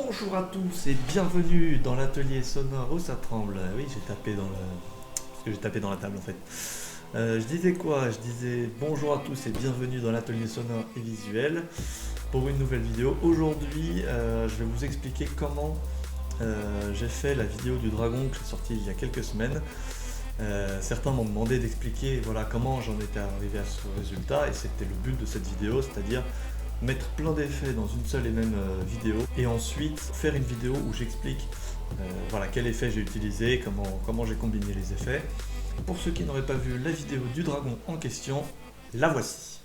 Bonjour à tous et bienvenue dans l'atelier sonore où ça tremble. Oui, j'ai tapé dans le... parce que j'ai tapé dans la table en fait. Je disais quoi? Je disais bonjour à tous et bienvenue dans l'atelier sonore et visuel pour une nouvelle vidéo. Aujourd'hui, je vais vous expliquer comment j'ai fait la vidéo du dragon que j'ai sortie il y a quelques semaines. Certains m'ont demandé d'expliquer voilà, comment j'en étais arrivé à ce résultat et c'était le but de cette vidéo, c'est-à-dire mettre plein d'effets dans une seule et même vidéo et ensuite faire une vidéo où j'explique voilà, quel effet j'ai utilisé, comment j'ai combiné les effets. Pour ceux qui n'auraient pas vu la vidéo du dragon en question, la voici.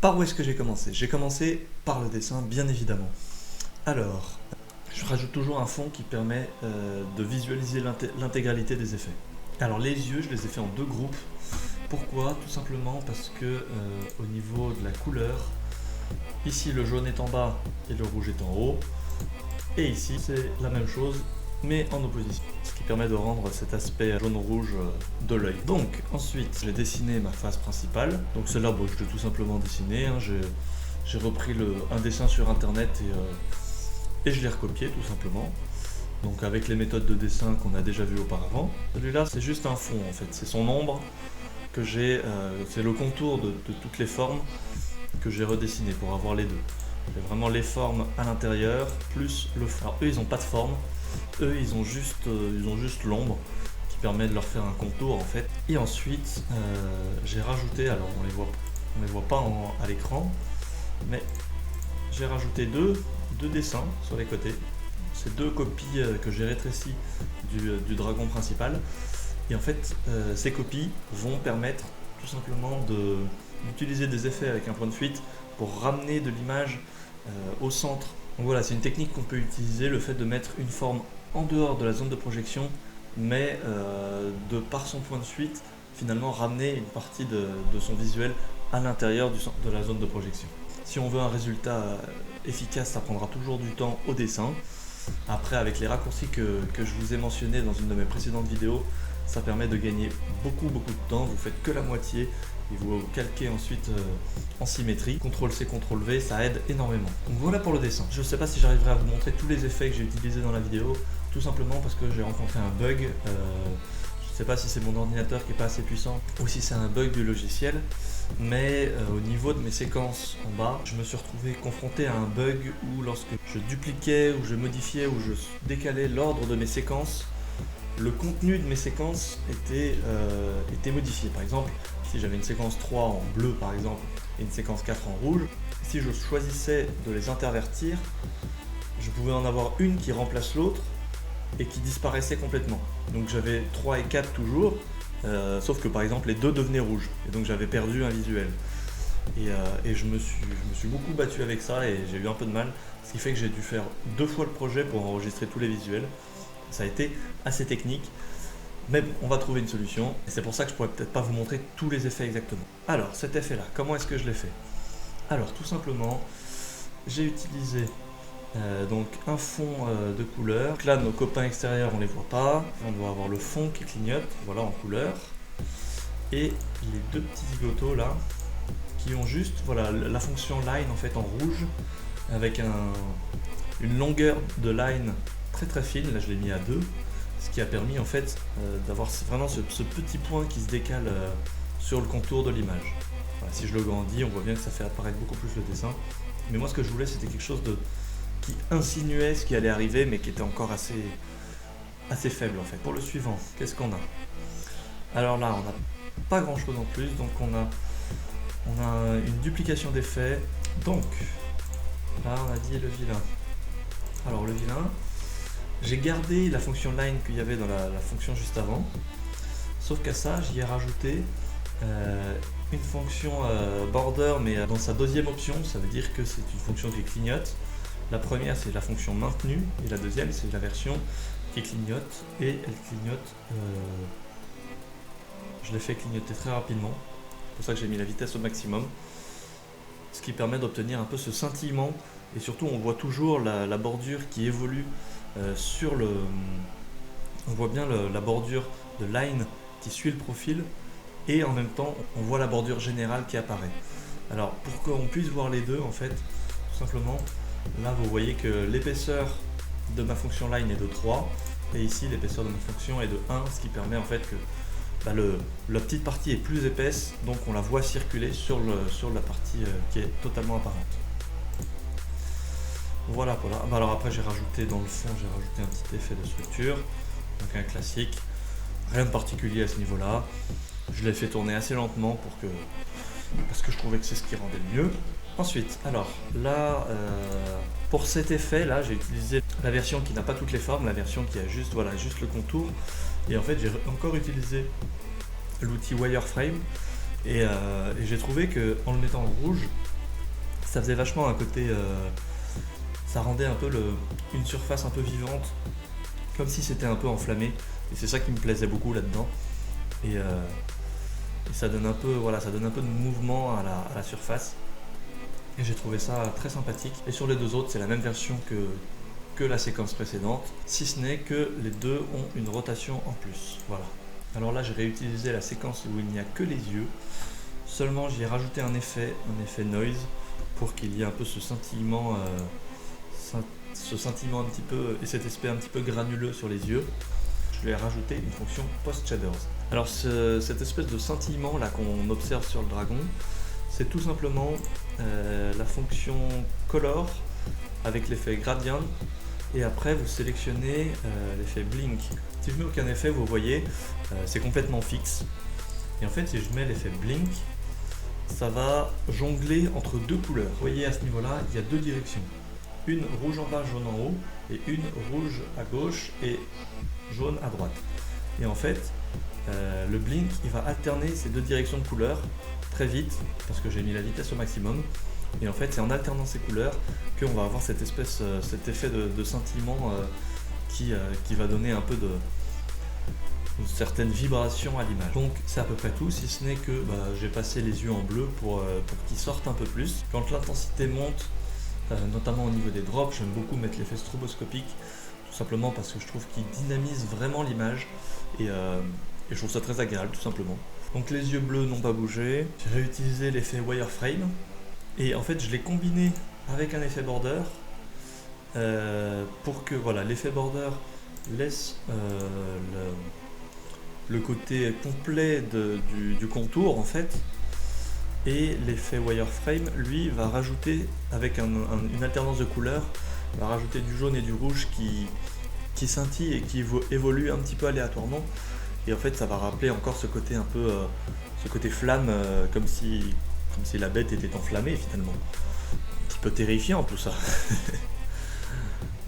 Par où est-ce que j'ai commencé? J'ai commencé par le dessin, bien évidemment. Alors, je rajoute toujours un fond qui permet de visualiser l'intégralité des effets. Alors les yeux, je les ai fait en deux groupes. Pourquoi? Tout simplement parce que au niveau de la couleur, ici le jaune est en bas et le rouge est en haut. Et ici c'est la même chose mais en opposition, ce qui permet de rendre cet aspect jaune-rouge de l'œil. Donc ensuite j'ai dessiné ma face principale, donc celle-là bon, je l'ai tout simplement dessinée, hein. J'ai repris un dessin sur internet et je l'ai recopié tout simplement, donc avec les méthodes de dessin qu'on a déjà vues auparavant. Celui-là c'est juste un fond en fait, c'est son ombre que j'ai, c'est le contour de toutes les formes que j'ai redessiné pour avoir les deux. J'ai vraiment les formes à l'intérieur plus le fond. Alors eux ils n'ont pas de forme. Eux ils ont juste l'ombre qui permet de leur faire un contour en fait. Et ensuite j'ai rajouté, alors on les voit pas à l'écran, mais j'ai rajouté deux dessins sur les côtés. C'est deux copies que j'ai rétrécies du dragon principal. Et en fait ces copies vont permettre tout simplement d'utiliser des effets avec un point de fuite pour ramener de l'image au centre. Donc voilà, c'est une technique qu'on peut utiliser, le fait de mettre une forme en dehors de la zone de projection, mais de par son point de fuite, finalement ramener une partie de son visuel à l'intérieur de la zone de projection. Si on veut un résultat efficace, ça prendra toujours du temps au dessin. Après, avec les raccourcis que je vous ai mentionnés dans une de mes précédentes vidéos, ça permet de gagner beaucoup de temps, vous faites que la moitié. Et vous calquez ensuite en symétrie. CTRL-C, CTRL-V, ça aide énormément. Donc voilà pour le dessin. Je ne sais pas si j'arriverai à vous montrer tous les effets que j'ai utilisés dans la vidéo, tout simplement parce que j'ai rencontré un bug. Je ne sais pas si c'est mon ordinateur qui n'est pas assez puissant ou si c'est un bug du logiciel, mais au niveau de mes séquences en bas, je me suis retrouvé confronté à un bug où lorsque je dupliquais, ou je modifiais, ou je décalais l'ordre de mes séquences, le contenu de mes séquences était modifié. Par exemple, si j'avais une séquence 3 en bleu par exemple et une séquence 4 en rouge, si je choisissais de les intervertir, je pouvais en avoir une qui remplace l'autre et qui disparaissait complètement. Donc j'avais 3 et 4 toujours, sauf que par exemple les deux devenaient rouges et donc j'avais perdu un visuel. Et je me suis beaucoup battu avec ça et j'ai eu un peu de mal, ce qui fait que j'ai dû faire 2 fois le projet pour enregistrer tous les visuels. Ça a été assez technique, mais bon, on va trouver une solution, et c'est pour ça que je pourrais peut-être pas vous montrer tous les effets exactement. Alors, cet effet-là, comment est-ce que je l'ai fait? Alors, tout simplement, j'ai utilisé donc un fond de couleur. Donc là, nos copains extérieurs, on les voit pas. On doit avoir le fond qui clignote, voilà, en couleur. Et les deux petits zigotos là, qui ont juste, voilà, la fonction line en fait en rouge, avec une longueur de line très fine, là je l'ai mis à 2, ce qui a permis en fait d'avoir vraiment ce petit point qui se décale sur le contour de l'image. Voilà, si je le grandis, on voit bien que ça fait apparaître beaucoup plus le dessin, mais moi ce que je voulais c'était quelque chose qui insinuait ce qui allait arriver mais qui était encore assez faible en fait. Pour le suivant, qu'est-ce qu'on a? Alors là on n'a pas grand chose en plus, donc on a une duplication d'effets, donc là on a dit le vilain. Alors le vilain, j'ai gardé la fonction line qu'il y avait dans la fonction juste avant, sauf qu'à ça j'y ai rajouté une fonction border, mais dans sa deuxième option, ça veut dire que c'est une fonction qui clignote. La première, c'est la fonction maintenue, et la deuxième, c'est la version qui clignote, et elle clignote. Je l'ai fait clignoter très rapidement, c'est pour ça que j'ai mis la vitesse au maximum, ce qui permet d'obtenir un peu ce scintillement, et surtout on voit toujours la bordure qui évolue sur le. On voit bien la bordure de line qui suit le profil, et en même temps on voit la bordure générale qui apparaît. Alors pour qu'on puisse voir les deux, en fait, tout simplement, là vous voyez que l'épaisseur de ma fonction line est de 3, et ici l'épaisseur de ma fonction est de 1, ce qui permet en fait que la petite partie est plus épaisse, donc on la voit circuler sur la partie qui est totalement apparente. Voilà. Alors après j'ai rajouté dans le fond, j'ai rajouté un petit effet de structure, donc un classique, rien de particulier à ce niveau-là. Je l'ai fait tourner assez lentement parce que je trouvais que c'est ce qui rendait le mieux. Ensuite, alors là, pour cet effet là, j'ai utilisé la version qui n'a pas toutes les formes, la version qui a juste le contour. Et en fait, j'ai encore utilisé l'outil wireframe, et j'ai trouvé que en le mettant en rouge, ça faisait vachement un côté, ça rendait un peu une surface un peu vivante, comme si c'était un peu enflammé. Et c'est ça qui me plaisait beaucoup là-dedans. Et ça donne un peu, ça donne un peu de mouvement à la surface. Et j'ai trouvé ça très sympathique. Et sur les deux autres, c'est la même version que la séquence précédente, si ce n'est que les deux ont une rotation en plus. Voilà. Alors là, j'ai réutilisé la séquence où il n'y a que les yeux. Seulement, j'y ai rajouté un effet noise, pour qu'il y ait un peu ce scintillement un petit peu, et cet aspect un petit peu granuleux sur les yeux. Je lui ai rajouté une fonction post shaders. Alors cette espèce de scintillement là qu'on observe sur le dragon, c'est tout simplement la fonction color avec l'effet gradient, et après vous sélectionnez l'effet blink. Si je mets aucun effet, vous voyez, c'est complètement fixe. Et en fait, si je mets l'effet blink, ça va jongler entre deux couleurs. Vous voyez, à ce niveau-là, il y a deux directions. Une rouge en bas, jaune en haut, et une rouge à gauche et jaune à droite. Et en fait, le blink, il va alterner ces deux directions de couleurs très vite, parce que j'ai mis la vitesse au maximum. Et en fait, c'est en alternant ces couleurs qu'on va avoir cet effet de scintillement qui va donner un peu une certaine vibration à l'image. Donc c'est à peu près tout, si ce n'est que j'ai passé les yeux en bleu pour qu'ils sortent un peu plus. Quand l'intensité monte, notamment au niveau des drops, j'aime beaucoup mettre l'effet stroboscopique, tout simplement parce que je trouve qu'il dynamise vraiment l'image, et je trouve ça très agréable, tout simplement. Donc les yeux bleus n'ont pas bougé. J'ai réutilisé l'effet wireframe, et en fait je l'ai combiné avec un effet border pour que l'effet border laisse le côté complet du contour en fait, et l'effet wireframe lui va rajouter avec une alternance de couleurs, va rajouter du jaune et du rouge qui scintille et qui évolue un petit peu aléatoirement, et en fait ça va rappeler encore ce côté un peu ce côté flamme, comme si la bête était enflammée finalement, un petit peu terrifiant tout ça.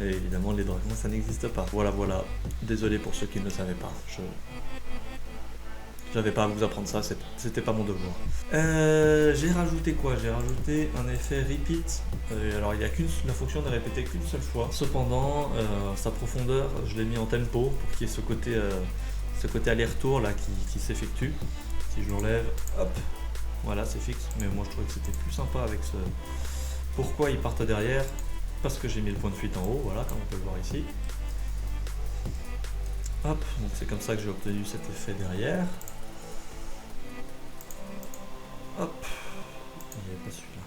Et évidemment les dragons ça n'existe pas. Voilà, désolé pour ceux qui ne le savaient pas, j'avais pas à vous apprendre ça, c'était pas mon devoir. J'ai rajouté quoi? J'ai rajouté un effet repeat. Alors la fonction n'est répétée qu'une seule fois. Cependant, sa profondeur, je l'ai mis en tempo pour qu'il y ait ce côté aller-retour là qui s'effectue. Si je l'enlève, hop, voilà, c'est fixe. Mais moi je trouvais que c'était plus sympa avec ce. Pourquoi ils partent derrière? Parce que j'ai mis le point de fuite en haut, voilà, comme on peut le voir ici. Hop, donc c'est comme ça que j'ai obtenu cet effet derrière. Hop, il n'y avait pas celui-là.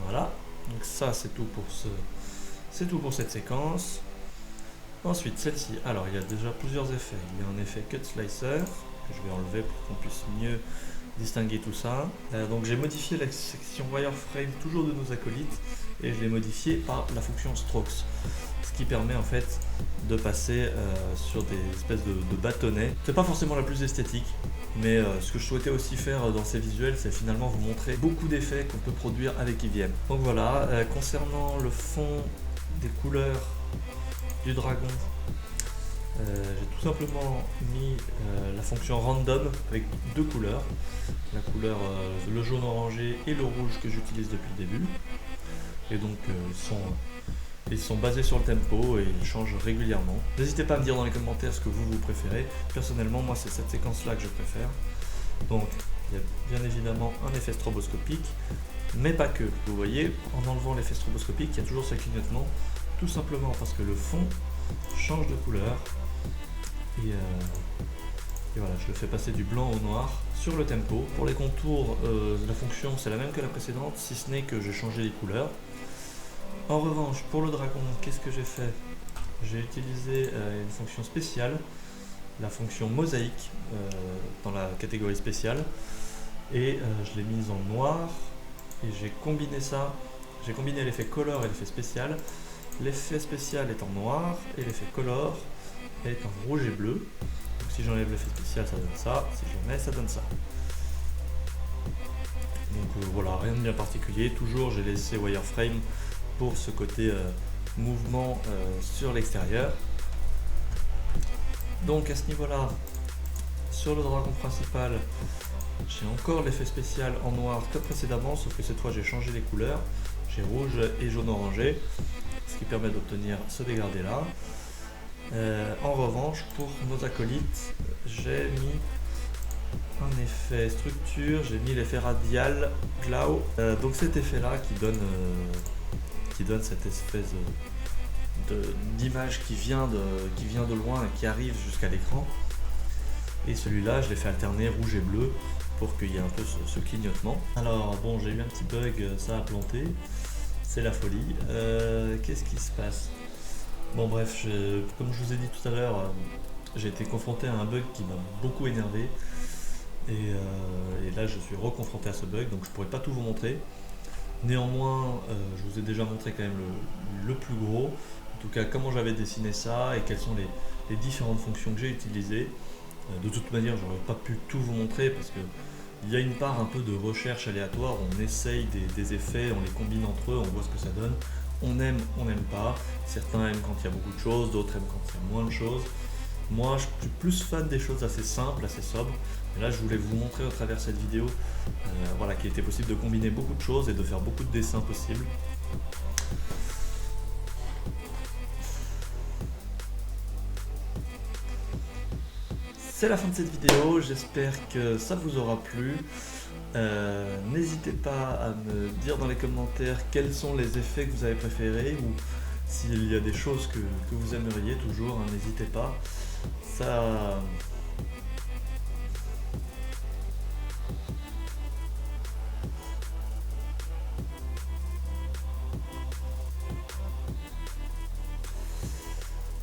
Voilà, donc ça c'est tout pour cette séquence. Ensuite celle-ci, alors il y a déjà plusieurs effets. Il y a un effet cut slicer que je vais enlever pour qu'on puisse mieux distinguer tout ça. Donc j'ai modifié la section wireframe toujours de nos acolytes, et je l'ai modifié par la fonction strokes, ce qui permet en fait de passer sur des espèces de bâtonnets. C'est pas forcément la plus esthétique, mais ce que je souhaitais aussi faire dans ces visuels, c'est finalement vous montrer beaucoup d'effets qu'on peut produire avec EVM. Donc voilà, concernant le fond des couleurs du dragon, J'ai tout simplement mis la fonction random avec deux couleurs, la couleur le jaune orangé et le rouge que j'utilise depuis le début. Et donc ils sont basés sur le tempo et ils changent régulièrement. N'hésitez pas à me dire dans les commentaires ce que vous préférez. Personnellement, moi c'est cette séquence là que je préfère. Donc il y a bien évidemment un effet stroboscopique, mais pas que. Vous voyez, en enlevant l'effet stroboscopique, il y a toujours ce clignotement, tout simplement parce que le fond change de couleur. Et voilà, je le fais passer du blanc au noir sur le tempo. Pour les contours, la fonction c'est la même que la précédente, si ce n'est que j'ai changé les couleurs. En revanche, pour le dragon, qu'est-ce que j'ai fait? J'ai utilisé une fonction spéciale, la fonction mosaïque, dans la catégorie spéciale, et je l'ai mise en noir, et j'ai combiné ça, j'ai combiné l'effet color et l'effet spécial. L'effet spécial est en noir, et l'effet color est en rouge et bleu. Donc si j'enlève l'effet spécial, ça donne ça, si je mets, ça donne ça. Donc voilà, rien de bien particulier. Toujours j'ai laissé wireframe pour ce côté mouvement sur l'extérieur. Donc à ce niveau là, sur le dragon principal, j'ai encore l'effet spécial en noir comme précédemment, sauf que cette fois j'ai changé les couleurs, j'ai rouge et jaune orangé, ce qui permet d'obtenir ce dégradé là. En revanche, pour nos acolytes, j'ai mis un effet structure, j'ai mis l'effet radial glow, donc cet effet là qui donne cette espèce d'image qui vient de loin et qui arrive jusqu'à l'écran. Et celui-là, je l'ai fait alterner rouge et bleu pour qu'il y ait un peu ce clignotement. Alors bon, j'ai eu un petit bug, ça a planté, c'est la folie. Qu'est-ce qui se passe? Bon bref, comme je vous ai dit tout à l'heure, j'ai été confronté à un bug qui m'a beaucoup énervé. Et là, je suis reconfronté à ce bug, donc je pourrais pas tout vous montrer. Néanmoins, je vous ai déjà montré quand même le plus gros, en tout cas comment j'avais dessiné ça et quelles sont les différentes fonctions que j'ai utilisées. De toute manière, j'aurais pas pu tout vous montrer parce que il y a une part un peu de recherche aléatoire, on essaye des effets, on les combine entre eux, on voit ce que ça donne. On aime, on n'aime pas. Certains aiment quand il y a beaucoup de choses, d'autres aiment quand il y a moins de choses. Moi, je suis plus fan des choses assez simples, assez sobres. Et là, je voulais vous montrer au travers de cette vidéo voilà, qu'il était possible de combiner beaucoup de choses et de faire beaucoup de dessins possibles. C'est la fin de cette vidéo, j'espère que ça vous aura plu. N'hésitez pas à me dire dans les commentaires quels sont les effets que vous avez préférés ou s'il y a des choses que vous aimeriez toujours, hein, n'hésitez pas. Ça...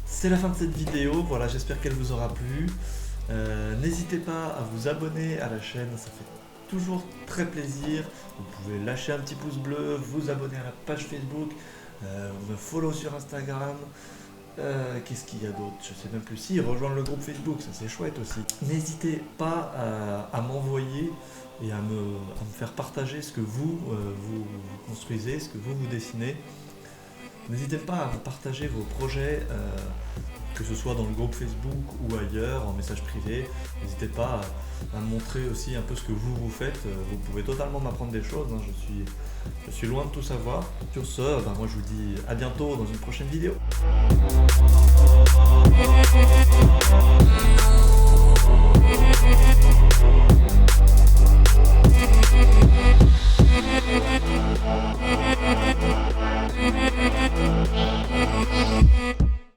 C'est la fin de cette vidéo, voilà, j'espère qu'elle vous aura plu. N'hésitez pas à vous abonner à la chaîne, ça fait toujours très plaisir. Vous pouvez lâcher un petit pouce bleu, vous abonner à la page Facebook, me follow sur Instagram. Qu'est-ce qu'il y a d'autre? Je sais même plus. Si, rejoindre le groupe Facebook, ça c'est chouette aussi. N'hésitez pas à m'envoyer et à me faire partager ce que vous construisez, ce que vous dessinez. N'hésitez pas à partager vos projets, que ce soit dans le groupe Facebook ou ailleurs, en message privé. N'hésitez pas à me montrer aussi un peu ce que vous faites. Vous pouvez totalement m'apprendre des choses, hein. Je suis loin de tout savoir. Sur ce, moi je vous dis à bientôt dans une prochaine vidéo.